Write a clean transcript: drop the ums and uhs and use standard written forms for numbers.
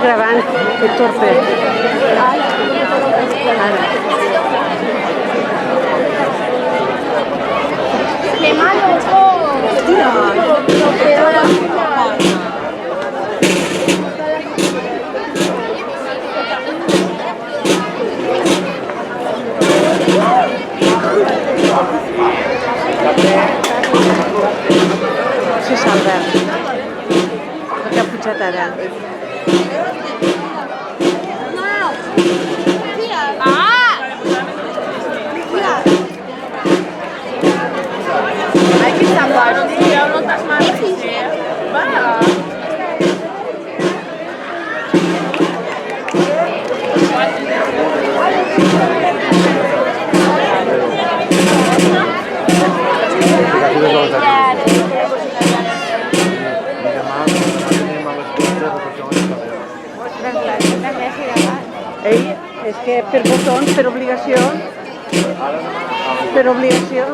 Gravant, que torpe. Ara. ¡Qué malo! Se salva. Que ha pujat ara. Ai, que sapato! Eu não tá mais vai. Ei, és que per botons, per obligació. Per obligació.